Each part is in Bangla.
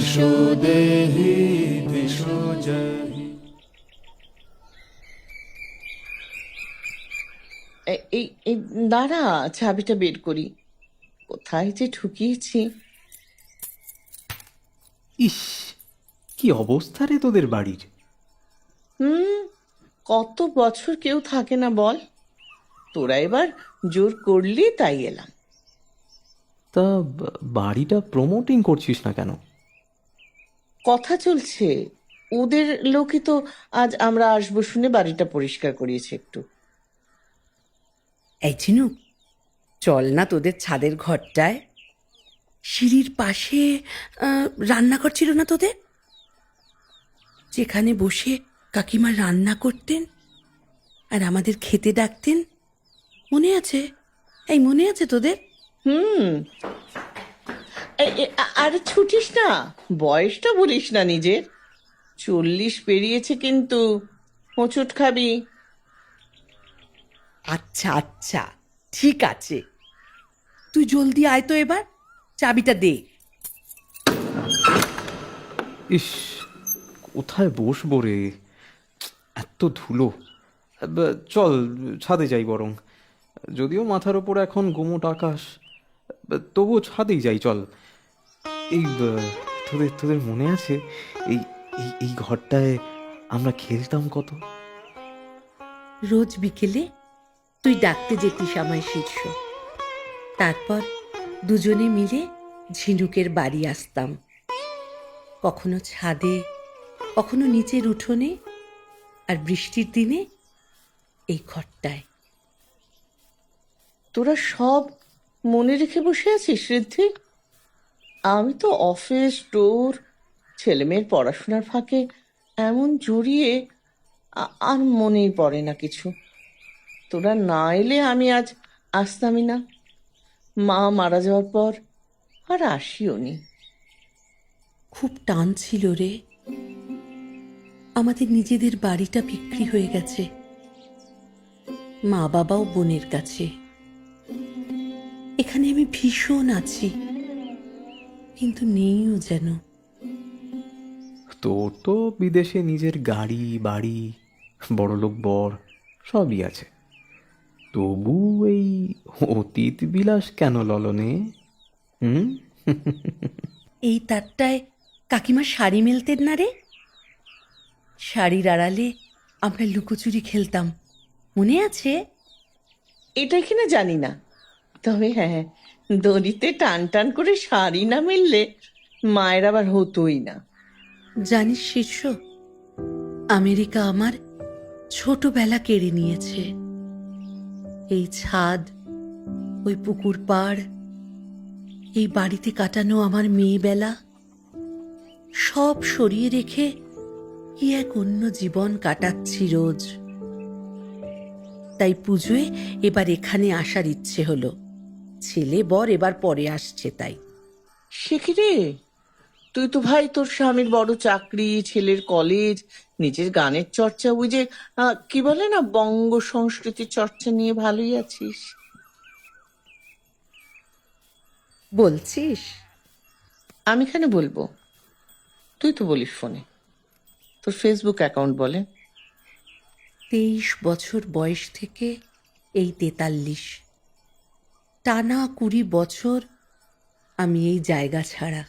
যশো দেহি দিশো জহি। এই এই দাঁড়া, চাবিটা বের করি। কোথায় যে ঠুকিয়েছি। ইস, কি অবস্থা রে তোদের বাড়ির! হুম, কত বছর কেউ থাকে না বল। তোরা এবার জোর করলি তাই এলাম। তা বাড়িটা প্রমোটিং করছিস না কেন? কথা চলছে, ওদের লোকই তো আজ আমরা আসবো শুনে বাড়িটা পরিষ্কার করিয়েছে একটু। এই ঝিনুক, চল না তোদের ছাদের ঘরটায়। সিঁড়ির পাশে রান্নাঘর ছিল না তোদের? যেখানে বসে কাকিমা রান্না করতেন আর আমাদের খেতে ডাকতেন, মনে আছে? এই মনে আছে তোদের? হুম, আরে ছুটিস না, বয়সটা বলিস না নিজের। 40 পেরিয়েছে কিন্তু, হোঁচট খাবি। আচ্ছা আচ্ছা, ঠিক আছে, তুই জলদি আয় তো, এবার চাবিটা দে। ইস, কোথায় বসবো রে, এত ধুলো! চল ছাদে যাই বরং। যদিও মাথার ওপর এখন গোমোট আকাশ, তবুও ছাদেই যাই চল। এই তোদের তোদের মনে আছে এই এই এই ঘরটায় আমরা খেলতাম কত? রোজ বিকেলে তুই ডাকতে যেতিস আমায় শীর্ষ, তারপর দুজনে মিলে ঝিনুকের বাড়ি আসতাম, কখনো ছাদে, কখনো নিচের উঠোনে, আর বৃষ্টির দিনে এই ঘরটায়। তোরা সব মনে রেখে বসে আছিস ঋদ্ধি। আমি তো অফিস টোর, ছেলেমেয়ের পড়াশোনার ফাঁকে এমন জড়িয়ে আর মনেই পড়ে না কিছু। তোরা না এলে আমি আজ আসতামই না। মা মারা যাওয়ার পর আর আসিও নি। খুব টান ছিল রে, আমাদের নিজেদের বাড়িটা বিক্রি হয়ে গেছে, মা বাবাও বোনের কাছে। এখানে আমি ভীষণ আছি, কিন্তু নেইও যেন। তোর তো বিদেশে নিজের গাড়ি বাড়ি, বড়লোক বর সবই আছে, তবু এই অতীত বিলাস কেন ললনে? হুম। এই তারটায় কাকিমা শাড়ি মেলতেন না রে? শাড়ির আড়ালে আমরা লুকোচুরি খেলতাম, মনে আছে? এটা কিনা জানি না, তবে হ্যাঁ, দড়িতে টান টান করে শাড়ি না মিললে মায়ের আবার হতোই না। জানিস শীর্ষ, আমেরিকা আমার ছোটবেলা কেড়ে নিয়েছে। এই ছাদ, ওই পুকুর পাড়, এই বাড়িতে কাটানো আমার মেয়েবেলা, সব সরিয়ে রেখে কি এক অন্য জীবন কাটাচ্ছি রোজ। তাই পুজোয় এবার এখানে আসার ইচ্ছে হলো। ছেলে বর এবার পরে আসছে তাই। সে কি রে, তুই তো ভাই তোর স্বামীর বড় চাকরি, ছেলের কলেজ, নিজের গানের চর্চা, ওই যে কি বলে না, বঙ্গ সংস্কৃতির চর্চা নিয়ে ভালোই আছিস। বলছিস? আমি কেন বলবো, তুই তো বলিস ফোনে। তোর ফেসবুক অ্যাকাউন্ট বলে। 23 বছর বয়স থেকে এই 43, টানা 20 বছর আমি এই জায়গা ছাড়া।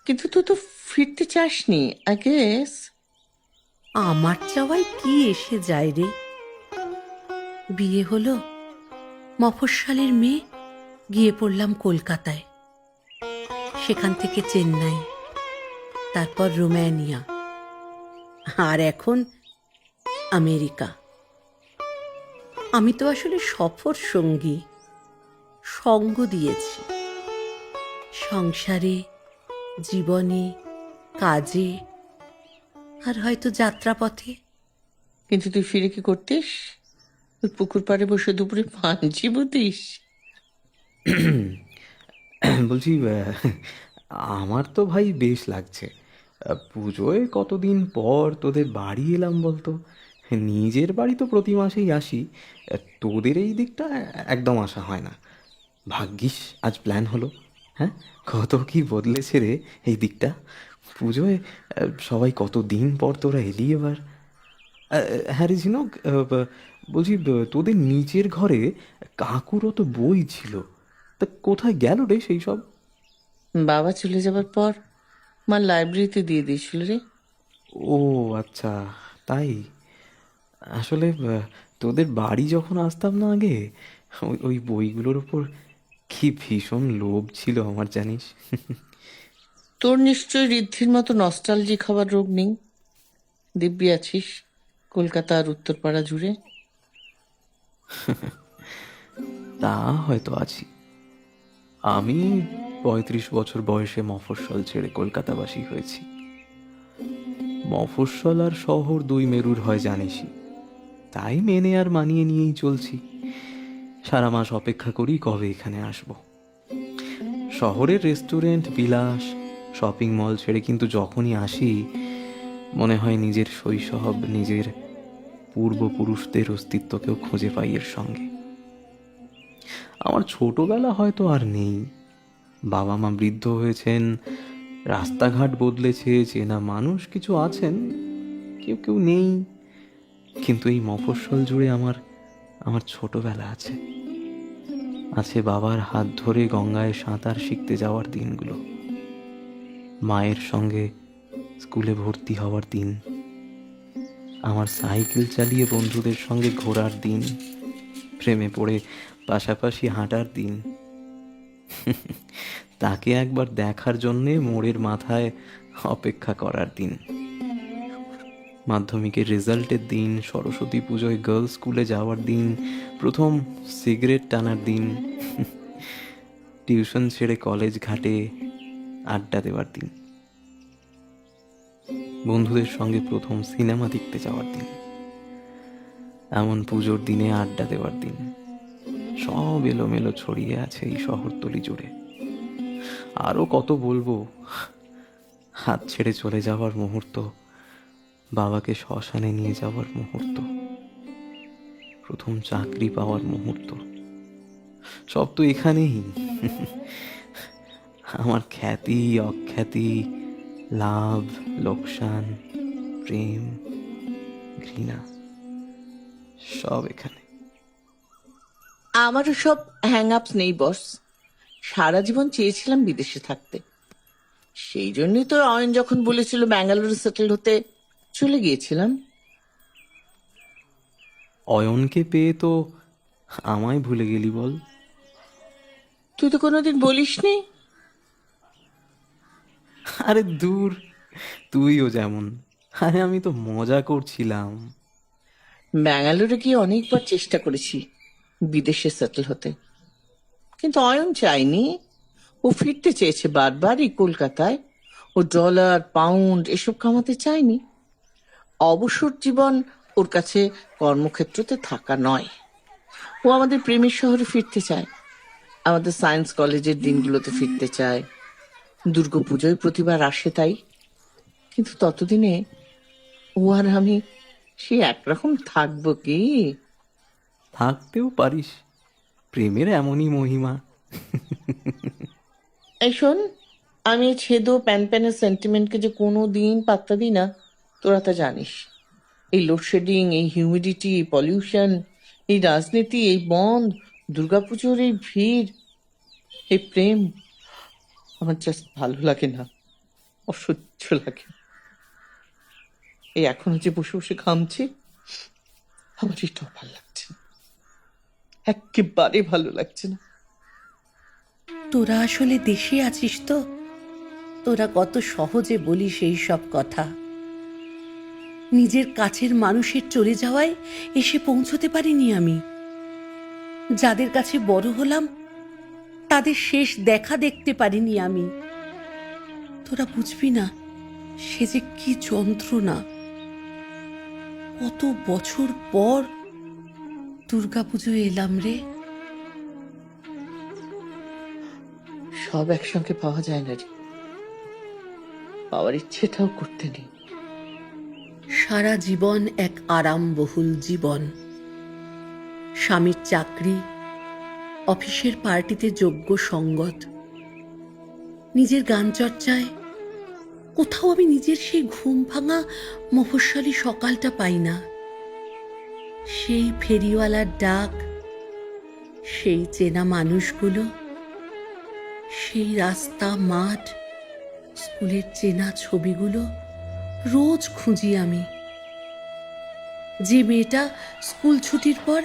কিন্তু তুই তো ফিরতে চাসনি, আই গেস। আমার চাওয়ায় কি এসে যায় রে? বিয়ে হলো, মফস্বলের মেয়ে, গিয়ে পড়লাম কলকাতায়, সেখান থেকে চেন্নাই, তারপর রোমানিয়া, আর এখন আমেরিকা। আমি তো আসলে সফর সঙ্গী, সঙ্গ দিয়েছি সংসারে, জীবনে, কাজে, আর হয়তো যাত্রাপথে। কিন্তু তুই ফিরে কি করতিস? ওই পুকুর পাড়ে বসে দুপুরে পান চিবুতিস? বলছি, আমার তো ভাই বেশ লাগছে। পুজোয় কতদিন পর তোদের বাড়ি এলাম বলতো। নিজের বাড়ি তো প্রতি মাসেই আসি, তোদের এই দিকটা একদম আসা হয় না। ভাগ্যিস আজ প্ল্যান হলো। হ্যাঁ, কত কি বদলেছে রে এই দিকটা। পুজোয় সবাই কত দিন পর তোরা এলি এবার। হ্যাঁ রে ঝিনুক, বলছি তোদের নিচের ঘরে কাকুরও তো বই ছিল, তা কোথায় গেল রে সেই সব? বাবা চলে যাবার পর মা লাইব্রেরিতে দিয়ে দিয়েছিল রে। ও আচ্ছা, তাই। আসলে তোদের বাড়ি যখন আসতাম না আগে, ওই ওই বইগুলোর ওপর কি ভীষণ লোভ ছিল আমার, জানিস। তোর নিশ্চয়ই ঋদ্ধির মতো নস্টালজিক হবার রোগ নেই। দিব্যি আছিস কলকাতা আর উত্তরপাড়া জুড়ে। তা হয়তো আছি। আমি 35 বছর বয়সে মফস্বল ছেড়ে কলকাতাবাসী হয়েছি। মফস্বল আর শহর দুই মেরুর হয় জানিসই, তাই মেনে আর মানিয়ে নিয়েই চলছি। সারা মাস অপেক্ষা করি কবে এখানে আসব। শহরের রেস্টুরেন্ট, বিলাস, শপিং মল ছেড়ে কিন্তু যখনই আসি মনে হয় নিজের শৈশব, নিজের পূর্বপুরুষদের অস্তিত্বকেও খুঁজে পাই এর সঙ্গে। আমার ছোটবেলা হয়তো আর নেই, বাবা মা বৃদ্ধ হয়েছেন, রাস্তাঘাট বদলেছে, চেনা মানুষ কিছু আছেন, কেউ কেউ নেই, কিন্তু এই মফস্বল জুড়ে আমার আমার ছোটবেলা আছে। আছে বাবার হাত ধরে গঙ্গায় সাঁতার শিখতে যাওয়ার দিনগুলো, মায়ের সঙ্গে স্কুলে ভর্তি হওয়ার দিন, আমার সাইকেল চালিয়ে বন্ধুদের সঙ্গে ঘোরার দিন, প্রেমে পড়ে পাশাপাশি হাঁটার দিন, তাকে একবার দেখার জন্যে মোড়ের মাথায় অপেক্ষা করার দিন, মাধ্যমিকের রেজাল্টের দিন, সরস্বতী পুজোয় গার্লস স্কুলে যাওয়ার দিন, প্রথম সিগারেট টানার দিন, টিউশন ছেড়ে কলেজ ঘাটে আড্ডা দেওয়ার দিন, বন্ধুদের সঙ্গে প্রথম সিনেমা দেখতে যাওয়ার দিন, এমন পুজোর দিনে আড্ডা দেওয়ার দিন, সব এলোমেলো ছড়িয়ে আছে এই শহরতলি জুড়ে। আরো কত বলবো, হাত ছেড়ে চলে যাওয়ার মুহূর্ত, বাবাকে শ্মশানে নিয়ে যাওয়ার মুহূর্ত, প্রথম চাকরি পাওয়ার মুহূর্ত, সব তো এখানেই। আমার খ্যাতি, অখ্যাতি, লাভ, লোকসান, প্রেম, ঘৃণা, সব এখানে। আমারও সব হ্যাং আপস নেই বস। সারা জীবন চেয়েছিলাম বিদেশে থাকতে। সেই জন্যই তো অয়ন যখন বলেছিল ব্যাঙ্গালোরে সেটেল হতে চলে গিয়েছিলাম। অয়নকে পেয়ে তো আমায় ভুলে গেলি বল। তুই তো কোনোদিন বলিসনি। আরে দূর, তুইও যেমন। আরে আমি তো মজা করছিলাম। ব্যাঙ্গালোরে গিয়ে অনেকবার চেষ্টা করেছি বিদেশে সেটেল হতে, কিন্তু অয়ন চাইনি। ও ফিরতে চেয়েছে বারবারই কলকাতায়। ও ডলার, পাউন্ড এসব কামাতে চায়নি। অবসর জীবন ওর কাছে কর্মক্ষেত্রতে থাকা নয়। ও আমাদের প্রেমের শহরে ফিরতে চায়, আমাদের সায়েন্স কলেজের দিনগুলোতে ফিরতে চায়। দুর্গাপুজোয় প্রতিবার আসে তাই। কিন্তু ততদিনে ও আর আমি সে একরকম থাকবো কি? থাকতেও পারিস, প্রেমের এমনই মহিমা। এই শোন, আমি এই ছেদো প্যান প্যানের সেন্টিমেন্টকে যে কোনো দিন পাত্তা দিই না, তোরা তা জানিস। এই লোডশেডিং, এই হিউমিডিটি, এই পলিউশন, এই রাজনীতি, এই বন্ধ, দুর্গাপুজোর এই ভিড়, এই প্রেম আমার জাস্ট ভালো লাগে না, অসহ্য লাগে। এই এখনো যে বসে বসে ঘামছি, আমার এটাও ভালো লাগছে না, একেবারে ভালো লাগছে না। তোরা আসলে দেশে আছিস তো, তোরা কত সহজে বলিস এই সব কথা। নিজের কাছের মানুষের চলে যাওয়ায় এসে পৌঁছতে পারিনি আমি। যাদের কাছে বড় হলাম তাদের শেষ দেখা দেখতে পারিনি আমি। তোরা বুঝবি না সে যে কি যন্ত্রণা। কত বছর পর দুর্গাপুজোয় এলাম রে। সব একসঙ্গে পাওয়া যায় না রে, পাওয়ার ইচ্ছেটাও করতে নেই। সারা জীবন এক আরামবহুল জীবন। স্বামীর চাকরি, অফিসের পার্টিতে যোগ্য সঙ্গত, নিজের গান চর্চায়, কোথাও আমি নিজের সেই ঘুম ভাঙা মফস্বলী সকালটা পাই না। সেই ফেরিওয়ালার ডাক, সেই চেনা মানুষগুলো, সেই রাস্তা, মাঠ, স্কুলের চেনা ছবিগুলো রোজ খুঁজি আমি। যে মেয়েটা স্কুল ছুটির পর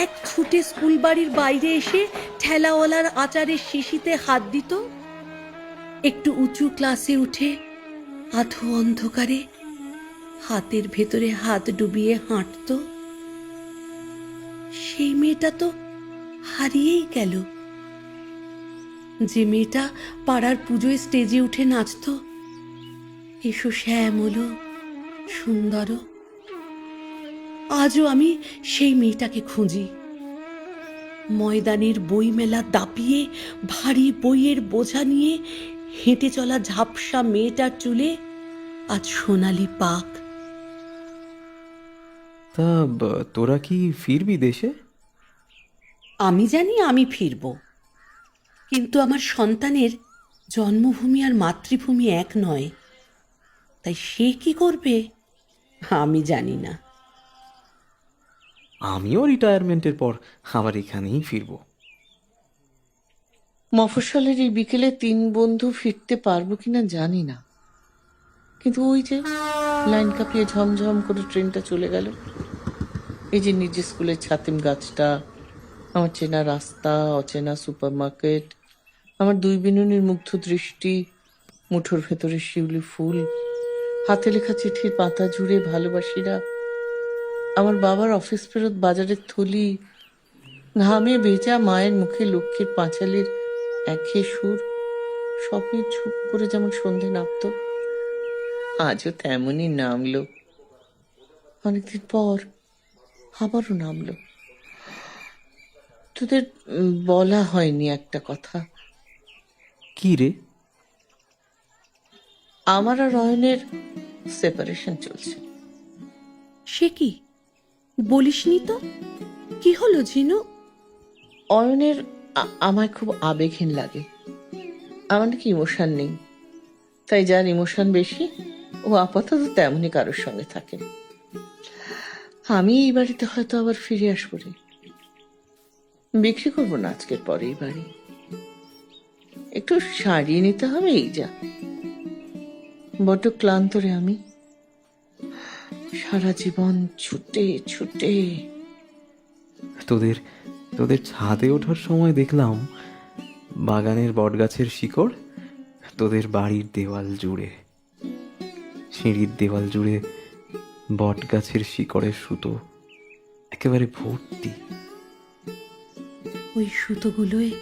এক ছুটে স্কুল বাড়ির বাইরে এসে ঠেলাওয়ালার আচারের শিশিতে হাত দিত, একটু উঁচু ক্লাসে উঠে আধো অন্ধকারে হাতের ভেতরে হাত ডুবিয়ে হাঁটত, সেই মেয়েটা তো হারিয়েই গেল। যে মেয়েটা পাড়ার পুজোয় স্টেজে উঠে নাচত, এসো শ্যামল সুন্দর, আজও আমি সেই মেয়েটাকে খুঁজি। ময়দানের বইমেলা দাপিয়ে ভারী বইয়ের বোঝা নিয়ে হেঁটে চলা ঝাপসা মেয়েটার চুলে আজ সোনালি পাক। তা তোরা কি ফিরবি দেশে? আমি জানি আমি ফিরব, কিন্তু আমার সন্তানের জন্মভূমি আর মাতৃভূমি এক নয়, তাই সে কি করবে আমি জানি না। আমিও রিটায়ারমেন্টের পর আবার এখানেই ফিরবো। মফস্বলের এই বিকেলে 3 বন্ধু ফিরতে পারবো কিনা জানি না, কিন্তু ওই যে লাইন কাঁপিয়ে ঝমঝম করে ট্রেনটা চলে গেল। এই যে নিজের স্কুলের ছাতিম গাছটা, আমার চেনা রাস্তা, অচেনা সুপারমার্কেট, আমার 2 বিনুনির মুগ্ধ দৃষ্টি, মুঠোর ভেতরে শিউলি ফুল, হাতে লেখা চিঠির পাতা জুড়ে ভালোবাসিরা, আমার বাবার অফিস ফেরত বাজারের থলি, ঘামে ভেজা মায়ের মুখে লক্ষ্মীর পাঁচালির একঘেয়ে সুর, স্বপ্নের ঝুপ করে যেমন সন্ধে নামত, আজও তেমনই নামলো। অনেকদিন পর আবারও নামলো। তোদের বলা হয়নি একটা কথা। কি রে? আমার আর অয়নের সেপারেশন চলছে। সে কি বলিসনি তো? কি হলো ঝিনু? অয়নের আমায় খুব আবেগহীন লাগে। আমার নাকি ইমোশন নেই, তাই যার ইমোশন বেশি ও আপাতত তেমনই কারোর সঙ্গে থাকে। আমি এই বাড়িতে হয়তো আবার ফিরে আসবো রে। বিক্রি করবো না আজকের পরে এই বাড়ি, একটু সারিয়ে নিতে হবে, এই যা। বড্ড ক্লান্ত রে আমি, সারা জীবন ছুটে ছুটে। তোদের তোদের ছাদে ওঠার সময় দেখলাম বাগানের বটগাছের শিকড় তোদের বাড়ির দেওয়াল জুড়ে, সিঁড়ির দেওয়াল জুড়ে বটগাছের শিকড়ের সুতো একেবারে ভর্তি। ওই সুতোগুলোয়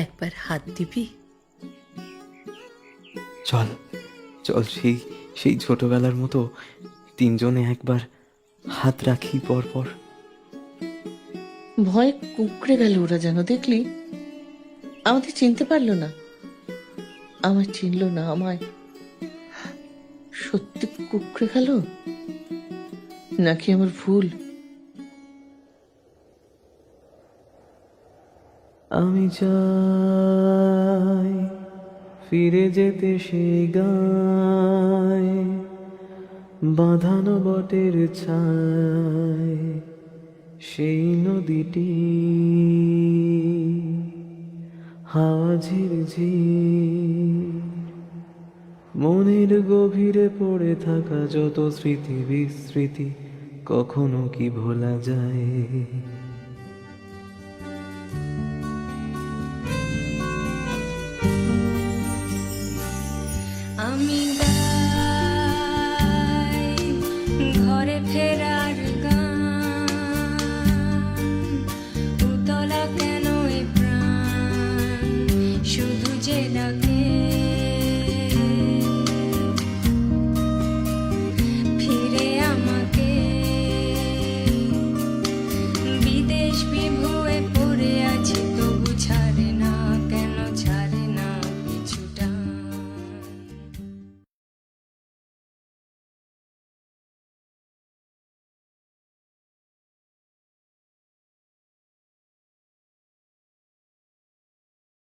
একবার হাত দিবি? চল চল, সেই সেই ছোটবেলার মতো 3 জনে একবার হাত রাখি পর পর। ভয়ে কুঁকড়ে গেল ওরা, যেন দেখলি আমাদের চিনতে পারলো না, আমায় চিনল না। আমায় সত্যি কুঁকড়ে গেল নাকি আমার ভুল? আমি চাই ফিরে যেতে সেই গায়, বাঁধানো বটের ছায়, সেই নদীটি হাওয়া ঝিরঝির, মনের গভীরে পড়ে থাকা যত স্মৃতি বিস্মৃতি কখনো কি ভোলা যায়। আমি